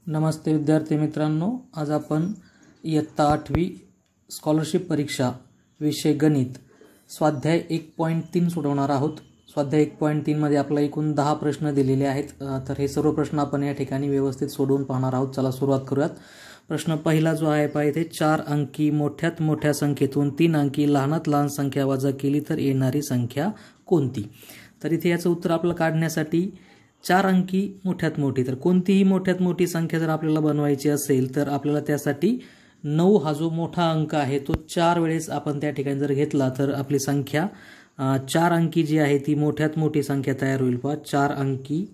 नमस्ते विद्यार्थी मित्रांनो, आज आपण इयत्ता 8वी स्कॉलरशिप परीक्षा विषय गणित स्वाध्याय 1.3 सोडवणार आहोत। स्वाध्याय 1.3 मध्ये आपल्याला एकूण 10 प्रश्न दिलेले आहेत। तर हे सर्व प्रश्न आपण या ठिकाणी व्यवस्थित सोडवून पाहणार आहोत। चला सुरुवात करूयात। प्रश्न पहिला जो आहे पहा इथे 4 अंकी मोठ्यात मोठ्या संख्येतून 3 अंकी लहानात लहान संख्या वजा केली तर येणारी संख्या कोणती। तर इथे याचं उत्तर आपल्याला काढण्यासाठी 4 अंकी मोठ्यात मोठी, तर कोणतीही मोठ्यात मोठी संख्या जर आपल्याला बनवायची असेल तर आपल्याला त्यासाठी 9 हा जो मोठा अंक आहे तो 4 वेळेस आपण त्या ठिकाणी जर घेतला तर आपली संख्या 4 अंकी जी आहे ती मोठ्यात मोठी संख्या तयार होईल। पहा 4 अंकी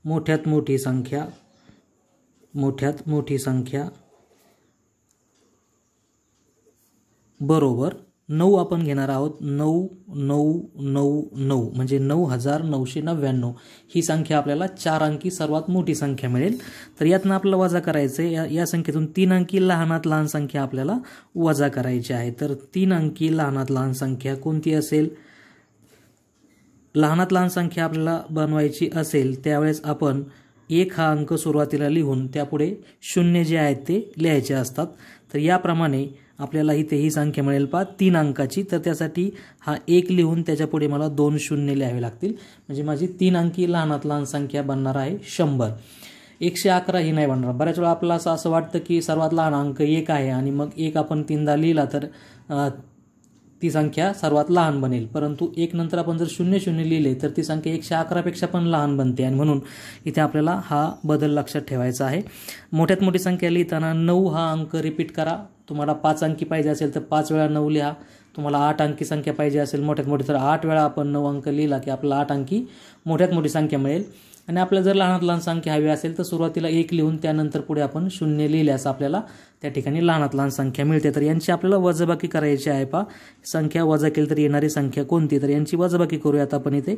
मोठ्यात मोठी संख्या बरोबर 9 आपण घेणार आहोत। 9 म्हणजे 9999 ही संख्या आपल्याला 4 अंकी सर्वात मोठी संख्या मिळेल। तर यातनं आपल्याला वजा करायचे, या संख्येतून 3 अंकी लहानात लहान संख्या आपल्याला वजा करायची आहे। तर 3 अंकी लहानात लहान संख्या कोणती असेल? लहानात लहान संख्या आपल्याला बनवायची असेल त्यावेळेस आपण 1 हा अंक सुरुवातीला लिहून त्यापुढे 0 जे आहेत ते लिहायचे असतात। तर याप्रमाणे आपल्याला इथे ही संख्या मिळेल पहा 3 अंकाची। तर त्यासाठी हा 1 लिहून त्याच्यापुढे मला 2 शून्य लिहावे लागतील, म्हणजे माझी 3 अंकी लहानात लहान संख्या बनणार आहे 100। 111 ही नाही बनणार। बऱ्याच वेळा आपल्याला असं वाटतं की सर्वात लहान अंक 1 आहे आणि मग 1 आपण 3दा लिहिला तर ती संख्या सर्वात लहान बनेल, परंतु 1 नंतर आपण जर 00 लिहिले तर ती संख्या 111 पेक्षा पण लहान बनते आणि म्हणून इथे आपल्याला हा बदल लक्षात ठेवायचा आहे। मोठ्यात मोठी संख्या लिहिताना 9 हा अंक रिपीट करा। तुम्हाला 5 अंकी पाहिजे असेल तर 5 वेळा 9 लिहा। तुम्हाला 8 अंकी संख्या पाहिजे असेल मोठ्यात मोठी तर 8 वेळा आपण 9 अंक लिहिला की आपल्याला 8 अंकी मोठ्यात मोठी संख्या मिळेल। आणि आपल्याला जर लहानात लहान संख्या हवी असेल तर सुरुवातीला 1 लिहून त्यानंतर पुढे आपण 0 लिहिल्यास आपल्याला त्या ठिकाणी लहानात लहान संख्या मिळते। तर यांची आपल्याला वजाबाकी करायची आहे। पहा संख्या वजा केली तर येणारी संख्या कोणती, तर यांची वजाबाकी करूयात आपण इथे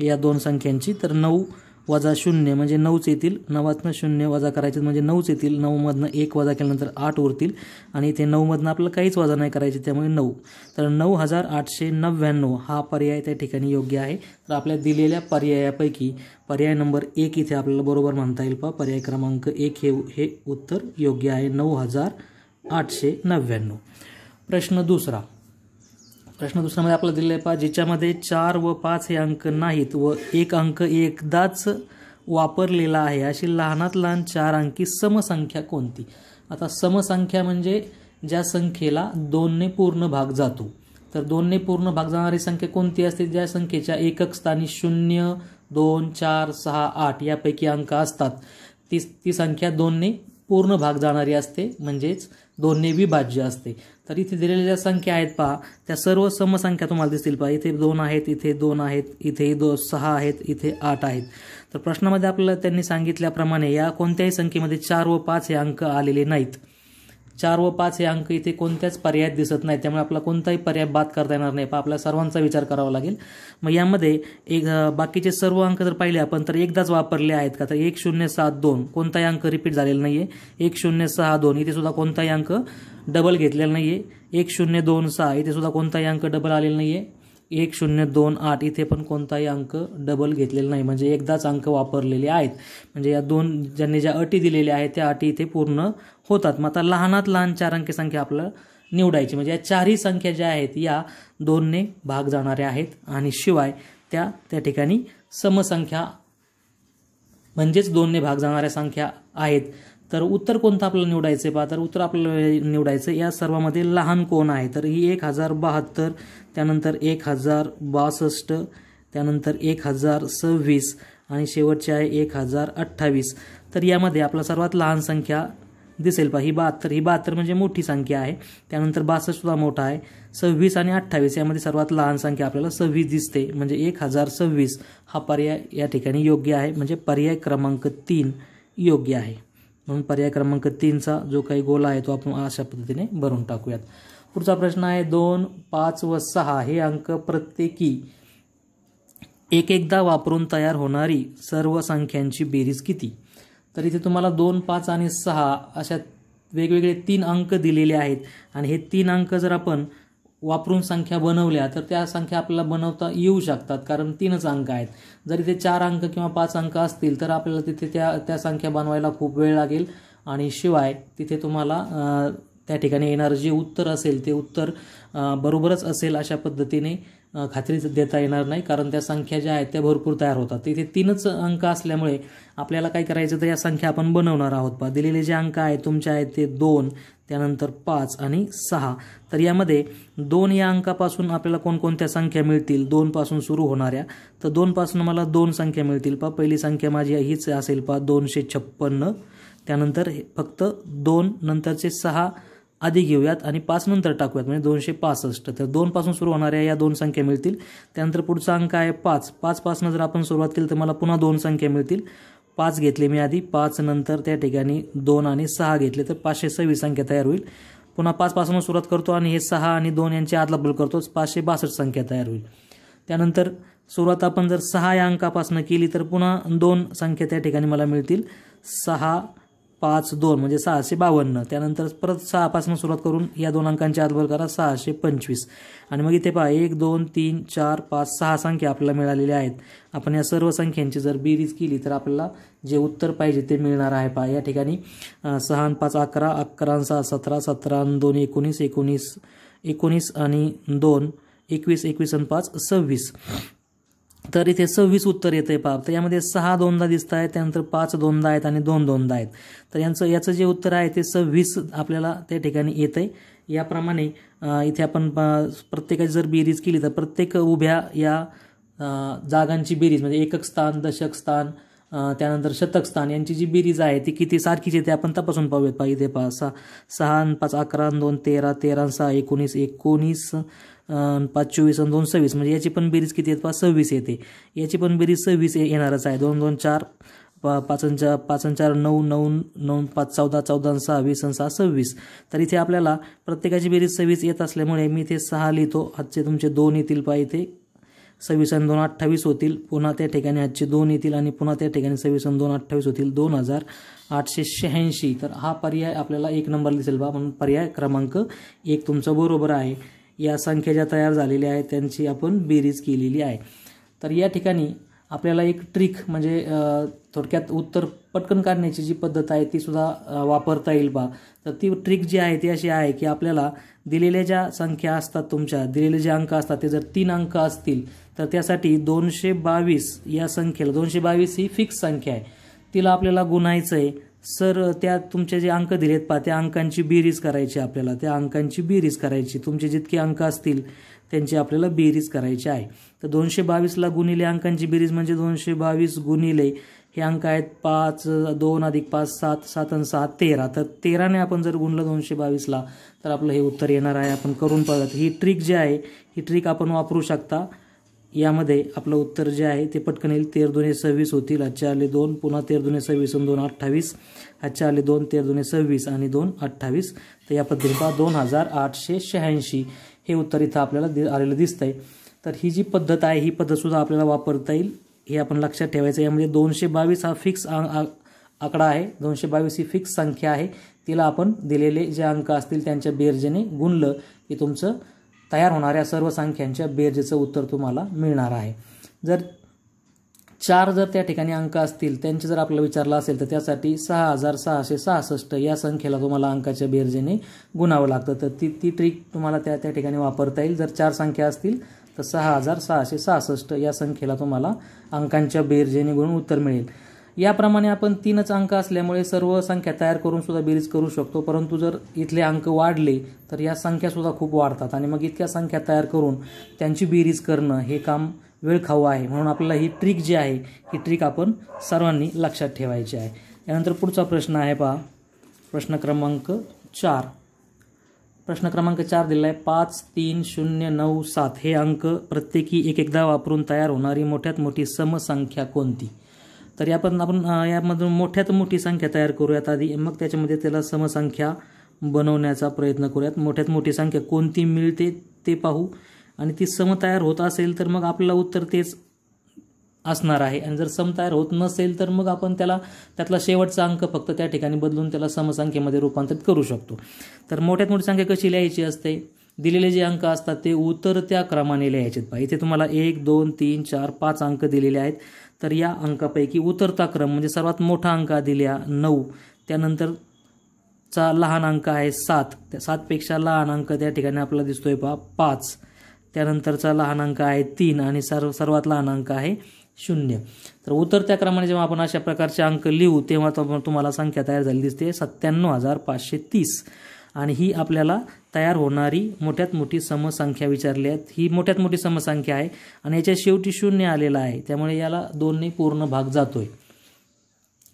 या दोन संख्यांची। तर 9 वजा 0 म्हणजे 9च येतील। 9तनं 0 वजा करायचे म्हणजे 9च येतील। 9मधनं 1 वजा केल्यानंतर 8 उरतील आणि इथे 9मधनं आपल्याला काहीच वजा नाही करायचे त्यामुळे 9। तर 9899 हा पर्याय त्या ठिकाणी योग्य आहे। तर आपल्या दिलेल्या पर्यायापैकी पर्याय नंबर 1 इथे आपल्याला बरोबर म्हणता येईल। पहा पर्याय क्रमांक 1 हे उत्तर योग्य आहे 9899। प्रश्न दुसरा मध्ये आपल्याला दिलेला आहे पहा ज्याच्यामध्ये 4 व 5 हे अंक नाहीत व एक अंक एकदाच वापरलेला आहे अशी लहानात लहान 4 अंकी समसंख्या कोणती। आता समसंख्या म्हणजे ज्या संख्येला 2 ने पूर्ण भाग जातो। तर 2 ने पूर्ण भाग जाणारी संख्या कोणती असते? ज्या संख्येच्या एकक स्थानी 0, 2, 4, 6, 8 यापैकी अंक असतात ती संख्या 2 ने पूर्ण भाग जाणारी असते, म्हणजेच 2 ने विभाज्य असते। तर इथे दिलेल्या ज्या संख्या आहेत पहा त्या सर्व समसंख्या तुम्हाला दिसतील। पहा इथे 2 आहेत, इथे 2 आहेत, इथे 6 आहेत, इथे 8 आहेत। तर प्रश्नामध्ये आपल्याला त्यांनी सांगितल्याप्रमाणे या कोणत्याही संख्येमध्ये 4 व 5 हे अंक आलेले नाहीत। 4 व 5 हे अंक इथे कोणत्याच पर्यायात दिसत नाही, त्यामुळे आपला कोणताही पर्याय बाद करता येणार नाही। पहा आपल्या सर्वांचा विचार करावा लागेल। मग यामध्ये बाकीचे सर्व अंक जर पाहिले आपण तर एकदाच वापरले आहेत का? तर 1072 कोणताही अंक रिपीट झालेला नाहीये। 1062 इथे सुद्धा कोणताही अंक डबल घेतलेला नाहीये। 1026 इथे सुद्धा कोणताही अंक डबल आलेला नाहीये। 1028 इथे पण कोणताही अंक डबल घेतलेला नाही, म्हणजे एकदाच अंक वापरलेले आहेत। म्हणजे या दोन ज्यांनी ज्या अटी दिलेल्या आहेत त्या अटी इथे पूर्ण होतात। मग आता लहानात लहान 4 अंकी संख्या आपल्याला निवडायची, म्हणजे या 4ही संख्या ज्या आहेत या 2 ने भाग जाणाऱ्या आहेत आणि शिवाय त्या ठिकाणी समसंख्या म्हणजेच 2 ने भाग जाणाऱ्या संख्या आहेत। तर उत्तर कोणतं आपल्याला निवडायचं पहा, तर उत्तर आपल्याला निवडायचं या सर्वांमध्ये लहान कोण आहे। तर ही 1072, त्यानंतर 1062, त्यानंतर 1026 आणि शेवटची आहे 1028। तर यामध्ये आपला सर्वात लहान संख्या दिसेल पहा ही 72 म्हणजे मोठी संख्या आहे। त्यानंतर 62 सुद्धा मोठा आहे। 26 आणि 28 यामध्ये सर्वात लहान संख्या आपल्याला 26 दिसते, म्हणजे 1026 हा पर्याय या ठिकाणी योग्य आहे, म्हणजे पर्याय क्रमांक 3 योग्य आहे। म्हणून पर्याय क्रमांक 3चा जो काही गोला आहे तो आपण अशा पद्धतीने भरून टाकूयात। पुढचा प्रश्न आहे 2, 5 व 6 हे अंक प्रत्येकी एकदा वापरून तयार होणारी सर्व संख्यांची बेरीज किती। तर इथे तुम्हाला 2, 5 आणि 6 अशा वेगवेगळे 3 अंक दिलेले आहेत आणि हे 3 अंक जर आपण वापरून संख्या बनवल्या तर त्या संख्या आपल्याला बनवता येऊ शकतात, कारण 3च अंक आहेत। जर इथे 4 अंक किंवा 5 अंक असतील तर आपल्याला तिथे त्या संख्या बनवायला खूप वेळ लागेल आणि शिवाय तिथे तुम्हाला त्या ठिकाणी येणारं जे उत्तर असेल ते उत्तर बरोबरच असेल अशा पद्धतीने खात्री देता येणार नाही, कारण त्या संख्या ज्या आहेत त्या भरपूर तयार होतात. तिथे 3च अंक असल्यामुळे आपल्याला काय करायचं तर या संख्या आपण बनवणार आहोत. दिलेले जे अंक आहेत तुमचे आहेत ते 2, त्यानंतर 5 आणि 6. तर यामध्ये 2 या अंकापासून आपल्याला कोणकोणत्या संख्या मिळतील, 2 पासून सुरू होणाऱ्या. तर 2 पासून मला 2 संख्या मिळतील. पहिली संख्या माझी हीच असेल 256. त्यानंतर फक्त 2 नंतरचे 6 आधी घेऊयात आणि 5 नंतर टाकूयात, म्हणजे 265. तर 2 पासून सुरू होणाऱ्या या 2 संख्या मिळतील. त्यानंतर पुढचा अंक आहे 5. 5 पासून जर आपण सुरुवात केली तर मला पुन्हा 2 संख्या मिळतील. 5 घेतले मी आधी, 5 नंतर त्या ठिकाणी 2 आणि 6 घेतले तर 526 संख्या तयार होईल. पुन्हा 5 पासून सुरुवात करतो आणि हे 6 आणि 2 यांची आदलाबदल करतो, 562 संख्या तयार होईल. त्यानंतर सुरुवात आपण जर 6 या अंकापासून केली तर पुन्हा 2 संख्या त्या ठिकाणी मला मिळतील. 6, 5, 2 म्हणजे 652. त्यानंतर परत 6 पासून सुरुवात करून या 2 अंकांची आदलाबदल करा, 625. आणि मग इथे पहा 1, 2, 3, 4, 5, 6 संख्या आपल्याला मिळालेल्या आहेत. आपण या सर्व संख्यांची जर बेरीज केली तर आपल्याला जे उत्तर पाहिजे ते मिळणार आहे. पहा या ठिकाणी 6 आणि 5 11, 11 आणि 6 17, 17 आणि 2 19, 19, 19 आणि 2 21, 21 आणि 5 26. तर इथे 26 उत्तर येतंय पहा. तर यामध्ये 6 दोनदा दिसत आहेत, त्यानंतर 5 दोनदा आहेत आणि 2 दोनदा आहेत. तर याचं जे उत्तर आहे ते 26 आपल्याला त्या ठिकाणी येतंय. याप्रमाणे इथे आपण प्रत्येकाची जर बेरीज केली तर प्रत्येक उभ्या या जागांची बेरीज म्हणजे एकक स्थान, दशक स्थान, त्यानंतर शतक स्थान यांची जी बेरीज आहे ती किती सारखीच येते आपण तपासून पाहूयात. पहा इथे पहा 6 आणि 5 11 आणि 2 13, 13 आणि 6 19, 19 5 24 आणि 2 26 म्हणजे याची पण बेरीज किती येते पहा 26 येते. याची पण बेरीज 26 येणारच आहे. 2 2 4, 5 आणि 4 9, 9 9 5 14, 14 आणि 6 20 आणि 6 26. तर इथे आपल्याला प्रत्येकाची बेरीज 26 येत असल्यामुळे मी इथे 6 लिहितो. हातचे तुमचे 2 येतील पहा इथे 26 आणि 2 28 होतील. पुन्हा त्या ठिकाणी हातचे 2 येतील आणि पुन्हा त्या ठिकाणी 26 आणि 2 28 होतील, 2886. तर हा पर्याय आपल्याला 1 नंबर दिसेल बा, म्हणून पर्याय क्रमांक 1 तुमचा बरोबर आहे. या संख्या ज्या तयार झालेल्या आहेत त्यांची आपण बेरीज केलेली आहे. तर या ठिकाणी आपल्याला एक ट्रिक म्हणजे थोडक्यात उत्तर पटकन काढण्याची जी पद्धत आहे ती सुद्धा वापरता येईल बा. तर ती ट्रिक जी आहे ती अशी आहे की आपल्याला दिलेल्या ज्या संख्या असतात तुमच्या दिलेले जे अंक असतात ते जर 3 अंक असतील तर त्यासाठी 222 या संख्येला 222 ही फिक्स संख्या आहे, तिला आपल्याला गुणायचं आहे. त्या तुमचे जे अंक दिलेत पहा त्या अंकांची बेरीज करायची आपल्याला, त्या अंकांची बेरीज करायची. तुमचे जितके अंक असतील त्यांची आपल्याला बेरीज करायची आहे. तर 222ला गुणिले अंकांची बेरीज म्हणजे 222 गुणिले हे अंक आहेत 5 2 अधिक 5 7, 7 आणि 6 13. तर 13ने आपण जर गुणलं 222ला तर आपलं हे उत्तर येणार आहे. आपण करून पाहूयात. ही ट्रिक जी आहे ही ट्रिक आपण वापरू शकता. यामध्ये आपलं उत्तर जे आहे ते पटकन येईल. 13 दुणे 26 होतील, हातचे आले 2, पुन्हा 13 दुणे 26 आणि 2 28, हातचे आले 2, 13 दुणे 26 आणि 2 28. तर या पद्धतीने पहा 2886 हे उत्तर इथं आपल्याला आलेलं दिसतंय. तर ही जी पद्धत आहे ही पद्धत सुद्धा आपल्याला वापरता येईल, हे आपण लक्षात ठेवायचं. यामध्ये 222 हा फिक्स आकडा आहे, 222 ही फिक्स संख्या आहे. तिला आपण दिलेले जे अंक असतील त्यांच्या बेरजेने गुणलं की तुमचं तयार होणाऱ्या सर्व संख्यांच्या बेरजेचं उत्तर तुम्हाला मिळणार आहे. जर 4 जर त्या ठिकाणी अंक असतील त्यांचे जर आपल्याला विचारलं असेल तर त्यासाठी 6666 या संख्येला तुम्हाला अंकाच्या बेरजेने गुणावं लागतं. तर ती ट्रिक तुम्हाला त्या ठिकाणी वापरता येईल. जर 4 संख्या असतील तर 6666 या संख्येला तुम्हाला अंकांच्या बेरजेने गुणून उत्तर मिळेल. याप्रमाणे आपण 3च अंक असल्यामुळे सर्व संख्या तयार करून सुद्धा बेरीज करू शकतो. परंतु जर इथले अंक वाढले तर या संख्या सुद्धा खूप वाढतात आणि मग इतक्या संख्या तयार करून त्यांची बेरीज करणं हे काम वेळखाऊ आहे. म्हणून आपल्याला ही ट्रिक जी आहे ही ट्रिक आपण सर्वांनी लक्षात ठेवायची आहे. यानंतर पुढचा प्रश्न आहे पहा, प्रश्न क्रमांक 4. प्रश्न क्रमांक 4 दिलेला आहे 5 3 0 9 7 हे अंक प्रत्येकी एकदा वापरून तयार होणारी मोठ्यात मोठी समसंख्या कोणती. तर आपण यामधून मोठ्यात मोठी संख्या तयार करूयात आधी, मग त्याच्यामध्ये त्याला समसंख्या बनवण्याचा प्रयत्न करूयात. मोठ्यात मोठी संख्या कोणती मिळते ते पाहू आणि ती सम तयार होत असेल तर मग आपल्याला उत्तर तेच असणार आहे. आणि जर सम तयार होत नसेल तर मग आपण त्यातला शेवटचा अंक फक्त त्या ठिकाणी बदलून त्याला समसंख्येमध्ये रूपांतरित करू शकतो. तर मोठ्यात मोठी संख्या कशी लिहायची असते, दिलेले जे अंक असतात ते उतरत्या क्रमाने लिहायचे. इथे तुम्हाला 1 2 3 4 5 अंक दिलेले आहेत. तर या अंकापैकी उतरता क्रम म्हणजे सर्वात मोठा अंक दिला 9, त्यानंतर चा लहान अंक आहे 7, त्या 7पेक्षा लहान अंक त्या ठिकाणी आपल्याला दिसतोय पहा 5, त्यानंतरचा लहान अंक आहे 3 आणि सर्वात लहान अंक आहे 0. तर उतरत्या क्रमाने जेव्हा आपण अशा प्रकारचे अंक लिहू तेव्हा तुम्हाला संख्या तयार झाली दिसते 97,530. आणि ही आपल्याला तयार होणारी मोठ्यात मोठी समसंख्या विचारली आहे. ही मोठ्यात मोठी समसंख्या आहे आणि याच्या शेवटी 0 आलेला आहे, त्यामुळे याला 2 ने पूर्ण भाग जातोय,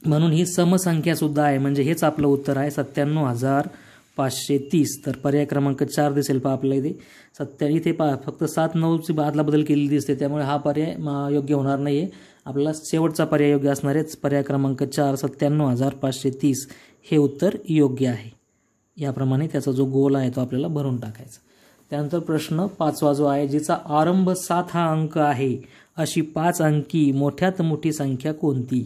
म्हणून ही समसंख्या सुद्धा आहे. म्हणजे हेच आपलं उत्तर आहे 97,530. तर पर्याय क्रमांक 4 दिसेल पहा आपल्याला इथे. इथे पहा फक्त 7, 9ची बादला बदल केलेली दिसते, त्यामुळे हा पर्याय योग्य होणार नाहीये. आपल्याला शेवटचा पर्याय योग्य असणार आहे. पर्याय क्रमांक 4 97,530 हे उत्तर योग्य आहे. याप्रमाणे त्याचा जो गोल आहे तो आपल्याला भरून टाकायचा. त्यानंतर प्रश्न 5वा जो आहे, जिचा आरंभ 7 हा अंक आहे अशी 5 अंकी मोठ्यात मोठी संख्या कोणती?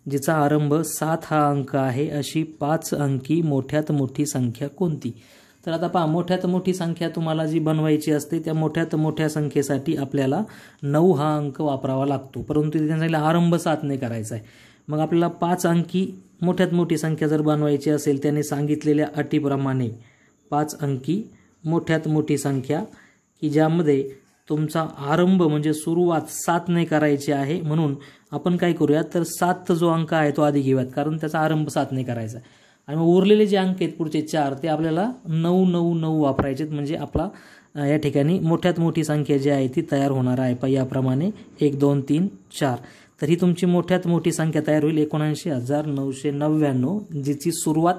जिचा आरंभ 7 हा अंक आहे अशी 5 अंकी मोठ्यात मोठी संख्या कोणती? तर आता पहा, मोठ्यात मोठी संख्या तुम्हाला जी बनवायची असते त्या मोठ्यात मोठ्या संख्येसाठी आपल्याला 9 हा अंक वापरावा लागतो, परंतु तिथे सांगितलं आरंभ 7 ने करायचा आहे. मग आपल्याला 5 अंकी मोठ्यात मोठी संख्या जर बनवायची असेल त्याने सांगितलेल्या अटीप्रमाणे 5 अंकी मोठ्यात मोठी संख्या की ज्यामध्ये तुमचा आरंभ म्हणजे सुरुवात 7 ने करायची आहे, म्हणून आपण काय करूयात तर 7 जो अंक आहे तो आधी घेऊयात, कारण त्याचा आरंभ 7 ने करायचा आहे. आणि मग उरलेले जे अंक आहेत पुढचे 4 ते आपल्याला 999 वापरायचे, म्हणजे आपला या ठिकाणी मोठ्यात मोठी संख्या जी आहे ती तयार होणार आहे याप्रमाणे 1 2 3 4. तर ही तुमची मोठ्यात मोठी संख्या तयार होईल 79,999, जिची सुरुवात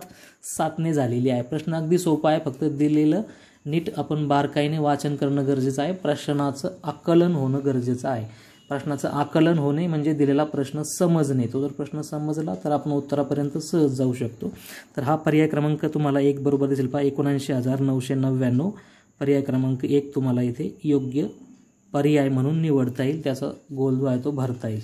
7 ने झालेली आहे. प्रश्न अगदी सोपा आहे, फक्त दिलेलं नीट आपण बारकाईने वाचन करणं गरजेचं आहे. प्रश्नाचं आकलन होणं गरजेचं आहे. प्रश्नाचं आकलन होणे म्हणजे दिलेला प्रश्न समजणे. तो जर प्रश्न समजला तर आपण उत्तरापर्यंत सहज जाऊ शकतो. तर हा पर्याय क्रमांक तुम्हाला 1 बरोबर दिसेल पहा, 79,999. पर्याय क्रमांक 1 तुम्हाला इथे योग्य पर्याय म्हणून निवडता येईल, त्याचा गोल जो आहे तो भरता येईल.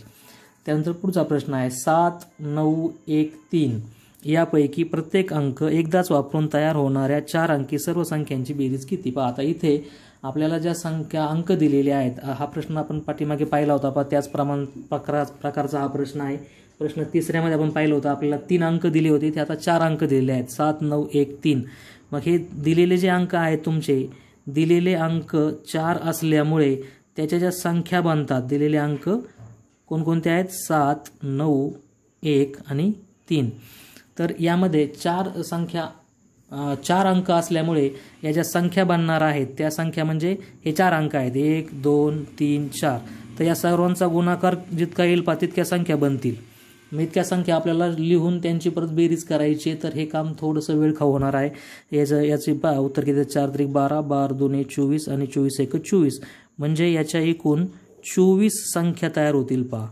त्यानंतर पुढचा प्रश्न आहे 7 9 1 3 यापैकी प्रत्येक अंक एकदाच वापरून तयार होणाऱ्या 4 अंकी सर्व संख्यांची बेरीज किती? पहा, आता इथे आपल्याला ज्या संख्या अंक दिलेले आहेत, हा प्रश्न आपण पाठीमागे पाहिला होता पहा, त्याच प्रकारचा हा प्रश्न आहे. प्रश्न 3ऱ्यामध्ये आपण पाहिलं होतं, आपल्याला 3 अंक दिले होते, ते आता 4 अंक दिलेले आहेत 7 9 1 3. मग हे दिलेले जे अंक आहेत तुमचे, दिलेले अंक 4 असल्यामुळे त्याच्या ज्या संख्या बनतात, दिलेले अंक कोणकोणते आहेत 7 9 1 आणि 3. तर यामध्ये 4 अंक असल्यामुळे या ज्या संख्या बनणार आहेत त्या संख्या म्हणजे हे 4 अंक आहेत 1 2 3 4. तर या सर्वांचा गुणाकार जितका येईल पहा तितक्या संख्या बनतील. मग इतक्या संख्या आपल्याला लिहून त्यांची परत बेरीज करायची, तर हे काम थोडंसं वेळ खाऊ होणार आहे. याचे पहा उत्तर किती, 4 3 12 12 2 24 आणि 24 1 24. म्हणजे याच्या एकूण 24 संख्या तयार होतील पहा.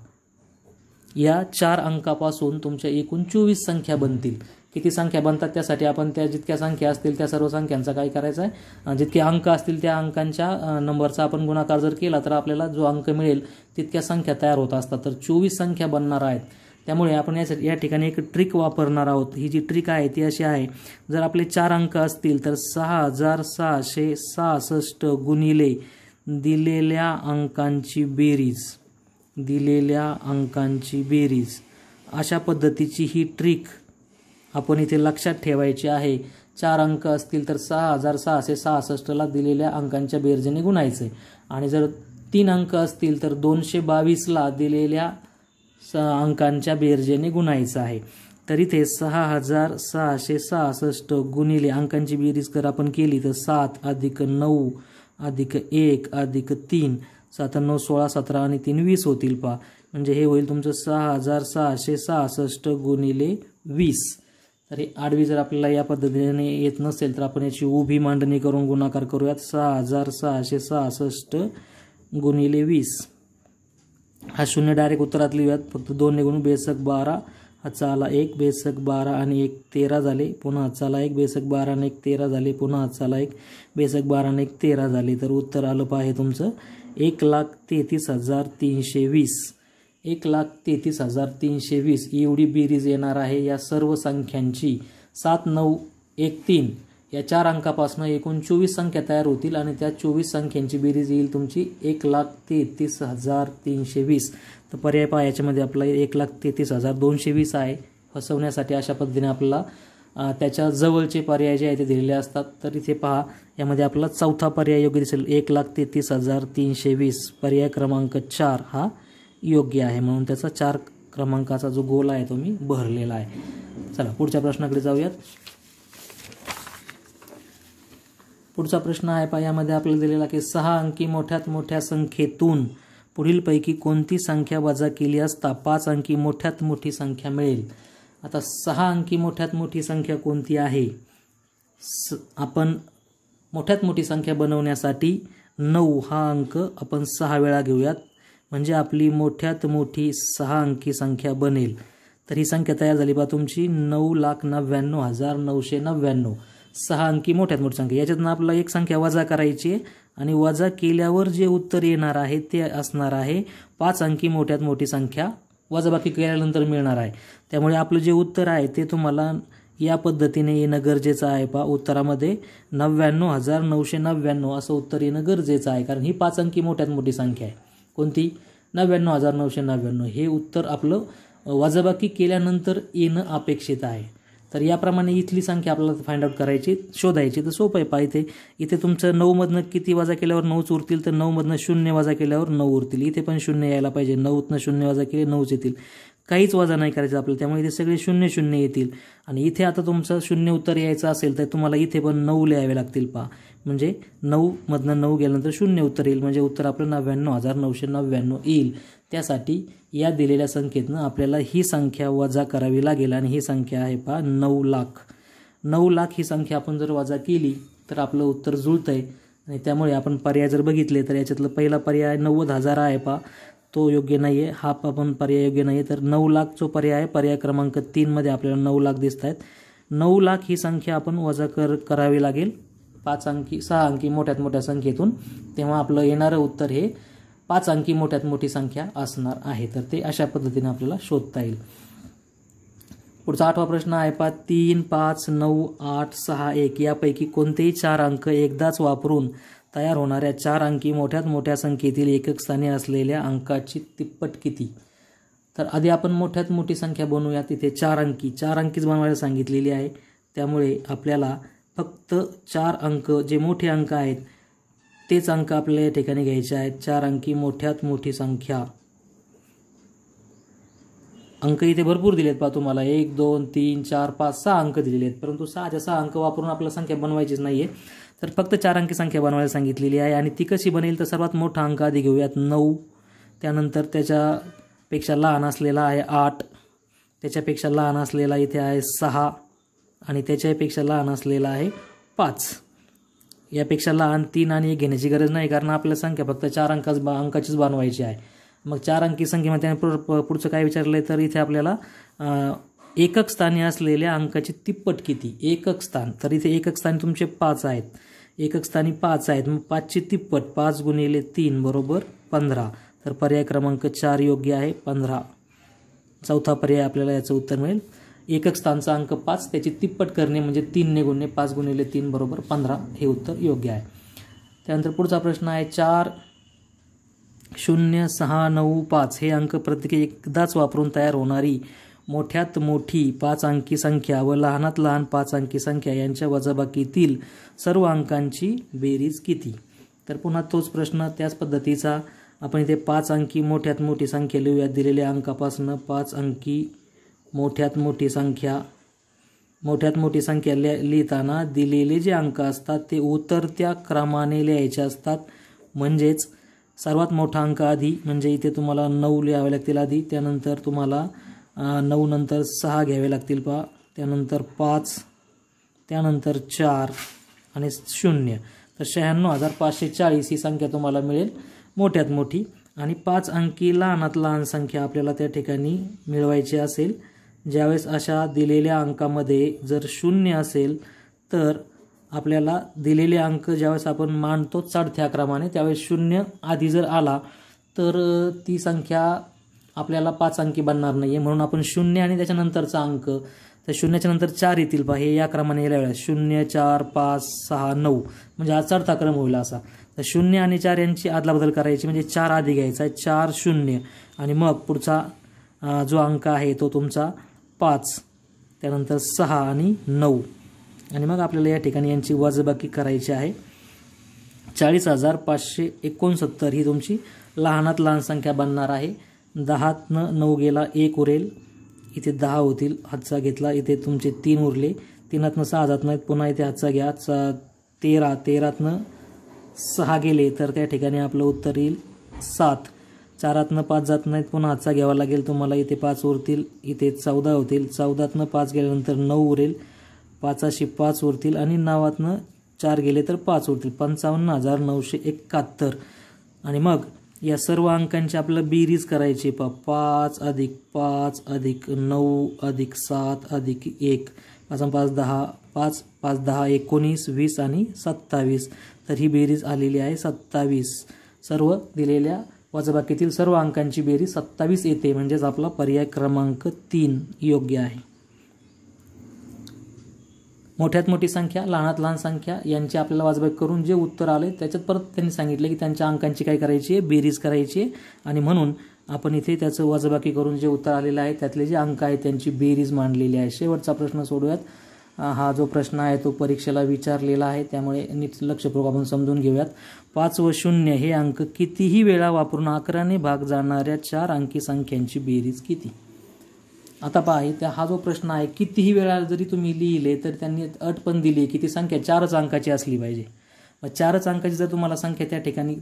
या 4 अंकापासून तुमच्या एकूण 24 संख्या बनतील. किती संख्या बनतात त्यासाठी आपण त्या जितक्या संख्या असतील त्या सर्व संख्यांचा काय करायचं आहे, जितके अंक असतील त्या अंकांच्या नंबरचा आपण गुणाकार जर केला तर आपल्याला जो अंक मिळेल तितक्या संख्या तयार होत असतात. तर 24 संख्या बनणार आहेत. त्यामुळे आपण या ठिकाणी एक ट्रिक वापरणार आहोत. ही जी ट्रिक आहे ती अशी आहे, जर आपले 4 अंक असतील तर 6,666 गुणिले दिलेल्या अंकांची बेरीज अशा पद्धतीची ही ट्रिक आपण इथे लक्षात ठेवायची आहे. 4 अंक असतील तर 6,666ला दिलेल्या अंकांच्या बेरजेने गुणायचे, आणि जर 3 अंक असतील तर 222ला दिलेल्या अंकांच्या बेरजेने गुणायचं आहे. तर इथे 6,666 गुणिले अंकांची बेरीज जर आपण केली तर 7 + 9 + 1 + 3 7 9 16 17 आणि 3 20 होतील पहा. म्हणजे हे होईल तुमचं 6,666 गुणिले 20. तर हे आडवी जर आपल्याला या पद्धतीने येत नसेल तर आपण याची उभी मांडणी करून गुणाकार करूयात. 6,666 गुणिले 20. हा 0 डायरेक्ट उत्तरात लिहूयात, फक्त 2 ने गुणून बेसक 12, हातचा आला 1, बेसक 12 आणि 1 13 झाले. पुन्हा हातचा आला 1, बेसक 12 आणि 1 13 झाले. पुन्हा हातचा आला 1, बेसक 12 आणि 1 13 झाले. तर उत्तर आलं पहा हे तुमचं 1,33,320. 1,33,320 एवढी बेरीज येणार आहे या सर्व संख्यांची. 7 9 1 3 या 4 अंकापासून एकूण 24 संख्या तयार होतील आणि त्या 24 संख्यांची बेरीज येईल तुमची 1,33,320. तर पर्याय पहा याच्यामध्ये आपला 1,33,220 आहे. फसवण्यासाठी अशा पद्धतीने आपल्याला त्याच्या जवळचे पर्याय जे आहे ते दिलेले असतात. तर इथे पहा, यामध्ये आपला चौथा पर्याय योग्य दिसेल. 1,33,320 पर्याय क्रमांक 4 हा योग्य आहे, म्हणून त्याचा 4 क्रमांकाचा जो गोल आहे तो मी भरलेला आहे. चला पुढच्या प्रश्नाकडे जाऊयात. पुढचा प्रश्न आहे पहा, यामध्ये आपल्याला दिलेला की 6 अंकी मोठ्यात मोठ्या संख्येतून पुढीलपैकी कोणती संख्या वजा केली असता 5 अंकी मोठ्यात मोठी संख्या मिळेल. आता 6 अंकी मोठ्यात मोठी संख्या कोणती आहे. आपण मोठ्यात मोठी संख्या बनवण्यासाठी 9 हा अंक आपण 6 वेळा घेऊयात, म्हणजे आपली मोठ्यात मोठी 6 अंकी संख्या बनेल. तर ही संख्या तयार झाली पहा तुमची 9,99,999. 6 अंकी मोठ्यात मोठी संख्या. याच्यातनं आपल्याला एक संख्या वजा करायची आहे आणि वजा केल्यावर जे उत्तर येणार आहे ते असणार आहे 5 अंकी मोठ्यात मोठी संख्या वजाबाकी केल्यानंतर मिळणार आहे. त्यामुळे आपलं जे उत्तर आहे ते तुम्हाला या पद्धतीने येणं गरजेचं आहे पहा. उत्तरामध्ये 99,999 असं उत्तर येणं गरजेचं आहे, कारण ही 5 अंकी मोठ्यात मोठी संख्या आहे. कोणती? 99,999. हे उत्तर आपलं वजाबाकी केल्यानंतर येणं अपेक्षित आहे. तर याप्रमाणे इथली संख्या आपल्याला फाइंड आउट करायची, शोधायची. तर सोपं आहे पहा. इथे तुमचं 9मधनं किती वजा केल्यावर 9च उरतील, तर 9मधनं 0 वजा केल्यावर 9 उरतील. इथे पण 0 यायला पाहिजे. 9तनं 0 वजा केले 9च येतील. काहीच वजा नाही करायचं आपल्याला, त्यामुळे इथे सगळे 0 येतील. आणि इथे आता तुमचं 0 उत्तर यायचं असेल तर तुम्हाला इथे पण 9 लिहावे लागतील पहा. म्हणजे 9मधनं 9 गेल्यानंतर 0 उत्तर येईल, म्हणजे उत्तर आपलं 99,999 येईल. त्यासाठी या दिलेल्या संख्येतनं आपल्याला ही संख्या वजा करावी लागेल, आणि ही संख्या आहे पहा 9 लाख. 9 लाख ही संख्या आपण जर वजा केली तर आपलं उत्तर जुळतंय. आणि त्यामुळे आपण पर्याय जर बघितले तर याच्यातलं पहिला पर्याय 90,000 आहे पहा, तो योग्य नाही आहे. हा पण पर्याय योग्य नाही आहे. तर 9 लाख जो पर्याय आहे, पर्याय क्रमांक 3 मध्ये आपल्याला 9 लाख दिसत आहेत. 9 लाख ही संख्या आपण वजा करावी लागेल 6 अंकी मोठ्यात मोठ्या संख्येतून. तेव्हा आपलं येणारं उत्तर हे 5 अंकी मोठ्यात मोठी संख्या असणार आहे. तर ते अशा पद्धतीने आपल्याला शोधता येईल. पुढचा 8वा प्रश्न आहे पहा, 3, 5, 9, 8, 6, 1 यापैकी कोणतेही 4 अंक एकदाच वापरून तयार होणाऱ्या 4 अंकी मोठ्यात मोठ्या संख्येतील एकक स्थानी असलेल्या अंकाची तिप्पट किती. तर आधी आपण मोठ्यात मोठी संख्या बनवूया. तिथे 4 अंकीच बनवायला सांगितलेली आहे. त्यामुळे आपल्याला फक्त 4 अंक जे मोठे अंक आहेत तेच अंक आपल्याला या ठिकाणी घ्यायचे आहेत. 4 अंकी मोठ्यात मोठी संख्या. अंक इथे भरपूर दिलेत पहा तुम्हाला. 1, 2, 3, 4, 5, 6 अंक दिलेले आहेत, परंतु 6 अंक वापरून आपल्याला संख्या बनवायचीच नाहीये. तर फक्त 4 अंकी संख्या बनवायला सांगितलेली आहे. आणि ती कशी बनेल तर सर्वात मोठा अंक आधी घेऊयात 9, त्यानंतर त्याच्यापेक्षा लहान असलेला आहे 8, त्याच्यापेक्षा लहान असलेला इथे आहे 6, आणि त्याच्यापेक्षा लहान असलेला आहे 5. यापेक्षा लहान 3 आणि 1 घेण्याची गरज नाही, कारण आपल्याला संख्या फक्त 4 अंकाचीच बनवायची आहे. मग 4 अंकी संख्येमध्ये पुढचं काय विचारलंय तर इथे आपल्याला एकक स्थानी असलेल्या अंकाची तिप्पट किती. एकक स्थान, तर इथे एकक स्थानी तुमचे 5 आहेत. एकक स्थानी 5 आहेत, मग 5ची तिप्पट 5 गुणिले 3 बरोबर 15. तर पर्याय क्रमांक 4 योग्य आहे, 15. चौथा पर्याय आपल्याला याचं उत्तर मिळेल. एकक स्थानचा अंक 5, त्याची तिप्पट करणे म्हणजे 3 ने गुणणे, 5 गुणिले 3 बरोबर 15. हे उत्तर योग्य आहे. त्यानंतर पुढचा प्रश्न आहे 4, 0, 6, 9, 5 हे अंक प्रत्येकी एकदाच वापरून तयार होणारी मोठ्यात मोठी 5 अंकी संख्या व लहानात लहान 5 अंकी संख्या यांच्या वजाबाकीतील सर्व अंकांची बेरीज किती. तर पुन्हा तोच प्रश्न त्याच पद्धतीचा आपण इथे 5 अंकी मोठ्यात मोठी संख्या लिहूयात. दिलेल्या अंकापासून 5 अंकी मोठ्यात मोठी संख्या लिहिताना दिलेले जे अंक असतात ते उतरत्या क्रमाने लिहायचे असतात. म्हणजेच सर्वात मोठा अंक आधी, म्हणजे इथे तुम्हाला 9 लिहावे लागतील आधी, त्यानंतर तुम्हाला 9 नंतर 6 घ्यावे लागतील पहा, त्यानंतर 5, त्यानंतर 4 आणि 0. तर 96,540 ही संख्या तुम्हाला मिळेल मोठ्यात मोठी. आणि 5 अंकी लहानात लहान संख्या आपल्याला त्या ठिकाणी मिळवायची असेल. ज्यावेळेस अशा दिलेल्या अंकामध्ये जर 0 असेल तर आपल्याला दिलेले अंक ज्यावेळेस आपण मांडतो चढत्या क्रमाने, त्यावेळेस 0 आधी जर आला तर ती संख्या आपल्याला 5 अंकी बनणार नाही आहे. म्हणून आपण 0 आणि त्याच्यानंतरचा अंक, तर 0च्या नंतर 4 येतील पहा, हे या क्रमाने यायला वेळेस 0, 4, 5, 6, 9 म्हणजे हा चढता क्रम होईल असा. तर 0 आणि 4 यांची अदलाबदल करायची, म्हणजे 4 आधी घ्यायचा आहे, 4, 0 आणि मग पुढचा जो अंक आहे तो तुमचा 5. त्यानंतर 6 आणि 9 आणि मग आपल्याला या ठिकाणी यांची वजाबाकी करायची आहे. 40,569 ही तुमची लहानात लहान संख्या बनणार आहे. 10तनं 9 गेला 1 उरेल, इथे 10 होतील, हातचा घेतला, इथे तुमचे 3 उरले, 3तनं 6 जात नाहीत, पुन्हा इथे हातचा घ्या, 13, 13तनं 6 गेले तर त्या ठिकाणी आपलं उत्तर येईल 7. 4तनं 5 जात नाहीत, पुन्हा हातचा घ्यावा लागेल तुम्हाला, इथे 5 उरतील, इथे 14 होतील, 14तनं 5 गेल्यानंतर 9 उरेल, 5 5 उरतील आणि 9तनं 4 गेले तर 5 उरतील, 55,971. आणि मग या सर्व अंकांची आपल्याला बेरीज करायची. 5 अधिक 5 अधिक 9 अधिक 7 अधिक 1, 5 5 10, 5 5 10 19 20 आणि 27. तर ही बेरीज आलेली आहे 27. सर्व दिलेल्या वजाबाकीतील सर्व अंकांची बेरीज 27 येते, म्हणजेच आपला पर्याय क्रमांक 3 योग्य आहे. मोठ्यात मोठी संख्या, लहानात लहान संख्या यांची आपल्याला वजाबाकी करून जे उत्तर आले त्याच्यात परत त्यांनी सांगितलं की त्यांच्या अंकांची काय करायची आहे, बेरीज करायची आहे. आणि म्हणून आपण इथे त्याचं वजाबाकी करून जे उत्तर आलेलं आहे त्यातले जे अंक आहेत त्यांची बेरीज मांडलेली आहे. शेवटचा प्रश्न सोडूयात. हा जो प्रश्न आहे तो परीक्षेला विचारलेला आहे, त्यामुळे नीट लक्षपूर्वक आपण समजून घेऊयात. 5 व 0 हे अंक कितीही वेळा वापरून 11ने भाग जाणाऱ्या 4 अंकी संख्यांची बेरीज किती? आता पहा, इथे हा जो प्रश्न आहे कितीही वेळा जरी तुम्ही लिहिले तर त्यांनी अट पण दिली की ती संख्या 4च अंकाची असली पाहिजे. मग 4च अंकाची जर तुम्हाला संख्या त्या ठिकाणी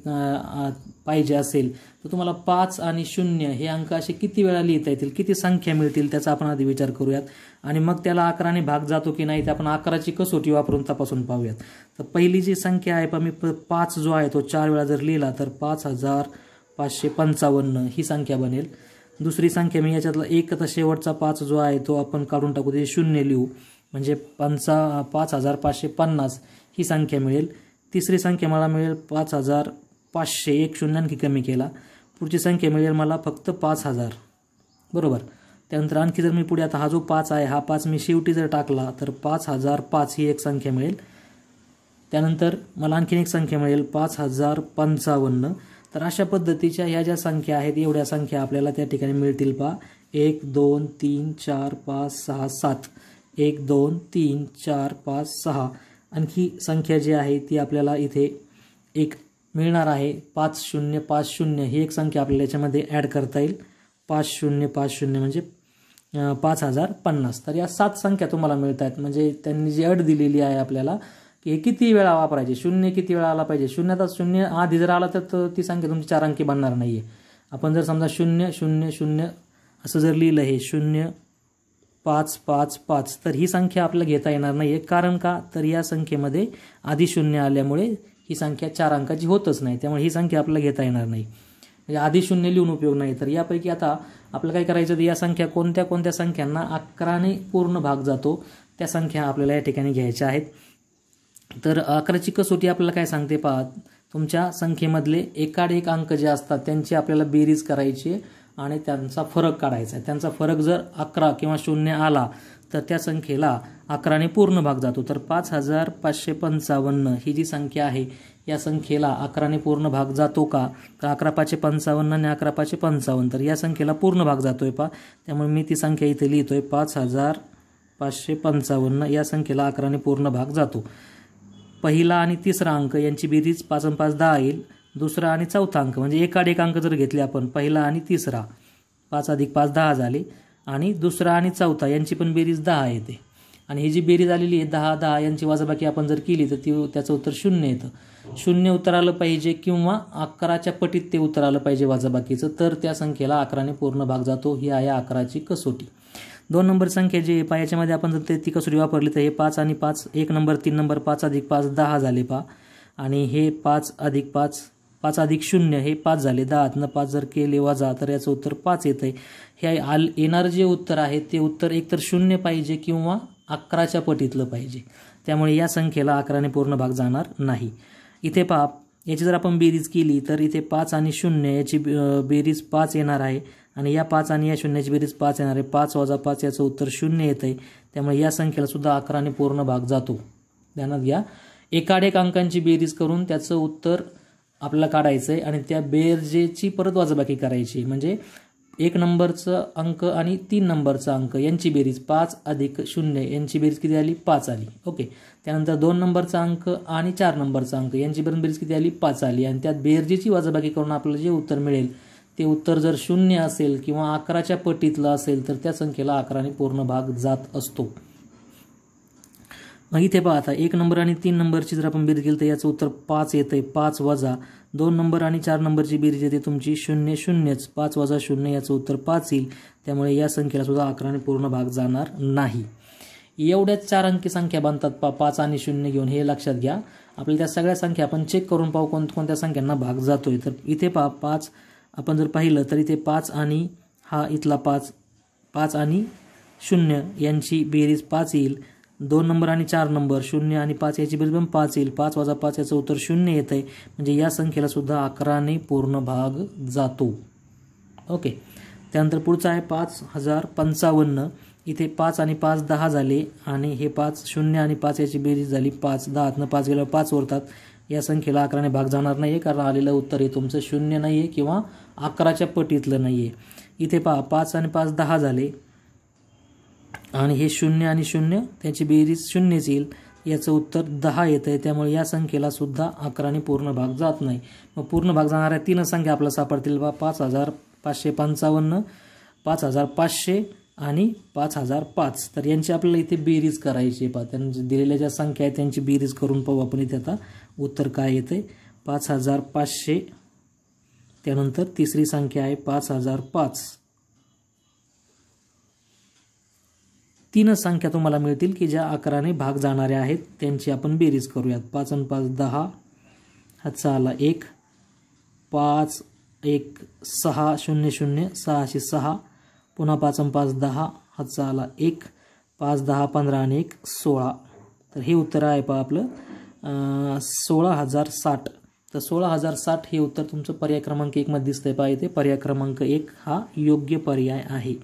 पाहिजे असेल तर तुम्हाला 5 आणि 0 हे अंक असे किती वेळा लिहिता येतील, किती संख्या मिळतील त्याचा आपण आधी विचार करूयात. आणि मग त्याला 11ने भाग जातो की नाही ते आपण 11ची कसोटी वापरून तपासून पाहूयात. तर पहिली जी संख्या आहे मी 5 जो आहे तो 4 वेळा जर लिहिला तर 5,555 ही संख्या बनेल. दुसरी संख्या मी याच्यातला एक आता शेवटचा 5 जो आहे तो आपण काढून टाकू, ते 0 लिहू, म्हणजे 5,550 ही संख्या मिळेल. तिसरी संख्या मला मिळेल 5,500, एक शून्य आणखी कमी केला, पुढची संख्या मिळेल मला फक्त 5,000, बरोबर. त्यानंतर आणखी जर मी पुढे आता हा जो 5 आहे हा 5 मी शेवटी जर टाकला तर 5,005 ही एक संख्या मिळेल. त्यानंतर मला आणखीन एक संख्या मिळेल 5,055. तर अशा पद्धतीच्या ह्या ज्या संख्या आहेत एवढ्या संख्या आपल्याला त्या ठिकाणी मिळतील. 1 2 3 4 5 6 7, 1 2 3 4 5 6. आणखी संख्या जी आहे ती आपल्याला इथे एक मिळणार आहे 5050 ही एक संख्या आपल्याला याच्यामध्ये ॲड करता येईल. 5050 म्हणजे 5,050. तर या 7 संख्या तुम्हाला मिळत आहेत. म्हणजे त्यांनी जी अट दिलेली आहे आपल्याला की हे किती वेळा वापरायचे, 0 किती वेळा आला पाहिजे. 0 आधी जर आला तर ती संख्या तुमची 4 अंकी बनणार नाही आहे. आपण जर समजा 0 0 0 असं जर लिहिलं हे 0 5 5 5 तर ही संख्या आपल्याला घेता येणार नाही आहे. कारण का, तर या संख्येमध्ये आधी 0 आल्यामुळे ही संख्या 4 अंकाची होतच नाही, त्यामुळे ही संख्या आपल्याला घेता येणार नाही. म्हणजे आधी 0 लिहून उपयोग नाही. तर यापैकी आता आपल्याला काय करायचं, तर या संख्या कोणत्या कोणत्या संख्यांना 11ने पूर्ण भाग जातो त्या संख्या आपल्याला या ठिकाणी घ्यायच्या आहेत. तर 11ची कसोटी आपल्याला काय सांगते पहा, तुमच्या संख्येमधले एकाड एक अंक जे असतात त्यांची आपल्याला बेरीज करायची आणि त्यांचा फरक काढायचा आहे. त्यांचा फरक जर 11 किंवा 0 आला तर त्या संख्येला 11ने पूर्ण भाग जातो. तर 5,555 ही जी संख्या आहे या संख्येला 11ने पूर्ण भाग जातो का, तर 11,555 आणि 11,555 तर या संख्येला पूर्ण भाग जातोय पहा. त्यामुळे मी ती संख्या इथे लिहितोय 5,555 या संख्येला 11ने पूर्ण भाग जातो. पहिला आणि तिसरा अंक यांची बेरीज 5 आणि 5 10 येईल. दुसरा आणि चौथा अंक म्हणजे एकाड एक अंक जर घेतले आपण, पहिला आणि तिसरा 5 अधिक 5 10 झाले, आणि दुसरा आणि चौथा यांची पण बेरीज 10 येते. आणि ही जी बेरीज आलेली आहे 10 10 यांची वजाबाकी आपण जर केली तर त्याचं उत्तर 0 येतं. 0 उत्तर आलं पाहिजे किंवा 11च्या पटीत ते उत्तर आलं पाहिजे वजाबाकीचं, तर त्या संख्येला 11ने पूर्ण भाग जातो. ही आहे 11ची कसोटी. 2 नंबर संख्या जी आहे याच्यामध्ये आपण जर ती कसोटी वापरली तर हे 5 आणि 5, 1 नंबर 3 नंबर 5 अधिक 5 10 झाले पहा. आणि हे 5 अधिक 5 5 अधिक 0 हे 5 झाले. 10 5 जर केले वजा तर याचं उत्तर 5 येतं आहे. हे येणारं जे उत्तर आहे ते उत्तर एकतर 0 पाहिजे किंवा 11च्या पटीतलं पाहिजे. त्यामुळे या संख्येला 11ने पूर्ण भाग जाणार नाही. इथे पहा, याची जर आपण बेरीज केली तर इथे 5 आणि 0 याची बेरीज 5 येणार आहे, आणि या 5 आणि या 0ची बेरीज 5 येणार आहे. 5 वजा 5 याचं उत्तर 0 येतं आहे. त्यामुळे या संख्येला सुद्धा 11ने पूर्ण भाग जातो. ध्यानात घ्या, एकाड एक अंकांची बेरीज करून त्याचं उत्तर आपल्याला काढायचं आहे आणि त्या बेरजेची परत वजाबाकी करायची. म्हणजे 1 नंबरचा अंक आणि 3 नंबरचा अंक यांची बेरीज 5 अधिक 0 यांची बेरीज किती आली 5 आली. ओके. त्यानंतर 2 नंबरचा अंक आणि 4 नंबरचा अंक यांची बेरीज किती आली 5 आली. आणि त्यात बेरजेची वजाबाकी करून आपल्याला जे उत्तर मिळेल ते उत्तर जर 0 असेल किंवा 11च्या पटीतलं असेल तर त्या संख्येला 11ने पूर्ण भाग जात असतो. मग इथे पहा आता 1 नंबर आणि 3 नंबरची जर आपण बेरीज केली तर याचं उत्तर 5 येतंय. 5 वजा 2 नंबर आणि 4 नंबरची बेरीज येते तुमची 0 0च. 5 वजा 0 याचं उत्तर 5 येईल. त्यामुळे या संख्येला सुद्धा 11ने पूर्ण भाग जाणार नाही. एवढ्याच 4 अंकी संख्या बनतात 5 आणि 0 घेऊन, हे लक्षात घ्या. आपल्याला त्या सगळ्या संख्या आपण चेक करून पाहू कोणत्या संख्यांना भाग जातोय. तर इथे पहा 5 आपण जर पाहिलं तर इथे 5 आणि हा इथला 5 आणि 0 यांची बेरीज 5 येईल. 2 नंबर आणि 4 नंबर 0 आणि 5 याची बेरीज पण 5 येईल. 5 वजा 5 याचं उत्तर 0 येत आहे. म्हणजे या संख्येला सुद्धा 11ने पूर्ण भाग जातो. ओके. त्यानंतर पुढचं आहे 5055. इथे 5 आणि 5 10 झाले आणि हे 5 0 आणि 5 याची बेरीज झाली 5. 10तनं 5 गेल्यावर 5 उरतात. या संख्येला 11ने भाग जाणार नाही आहे कारण आलेलं उत्तर हे तुमचं 0 नाही आहे किंवा 11च्या पटीतलं नाही आहे. इथे पहा 5 आणि 5 10 झाले आणि हे 0 आणि 0 त्याची बेरीज 0च येईल. याचं उत्तर 10 येतं आहे. त्यामुळे या संख्येला सुद्धा 11ने पूर्ण भाग जात नाही. मग पूर्ण भाग जाणाऱ्या 3 संख्या आपल्याला सापडतील. 5555, 5500 आणि 5005. तर यांची आपल्याला इथे बेरीज करायची आहे. पहा त्यांनी दिलेल्या ज्या संख्या आहेत त्यांची बेरीज करून पाहू आपण इथे आता उत्तर काय येतंय. 5500. त्यानंतर तिसरी संख्या आहे 5005. 3 संख्या तुम्हाला मिळतील की ज्या 11ने भाग जाणाऱ्या आहेत. त्यांची आपण बेरीज करूयात. 5 आणि 5 10. हातचा आला 1. 5 1 6 0 0 6 6. पुन्हा 5 आणि 5 10. हातचा आला 1. 5 10 15 आणि 1 16. तर हे उत्तर आहे पहा आपलं 16060. तर 16060 हे उत्तर तुमचं पर्याय क्रमांक 1 मध्ये दिसतंय पहा इथे. पर्याय क्रमांक 1 हा योग्य पर्याय आहे.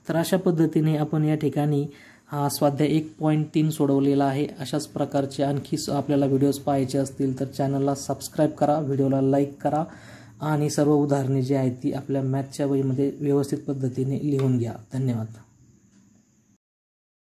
तर अशा पद्धतीने आपण या ठिकाणी हा स्वाध्याय 1.3 सोडवलेला आहे. अशाच प्रकारचे आणखी आपल्याला व्हिडिओज पाहायचे असतील तर चॅनलला सबस्क्राईब करा, व्हिडिओला लाईक करा आणि सर्व उदाहरणे जी आहेत ती आपल्या मॅथच्या वहीमध्ये व्यवस्थित पद्धतीने लिहून घ्या. धन्यवाद.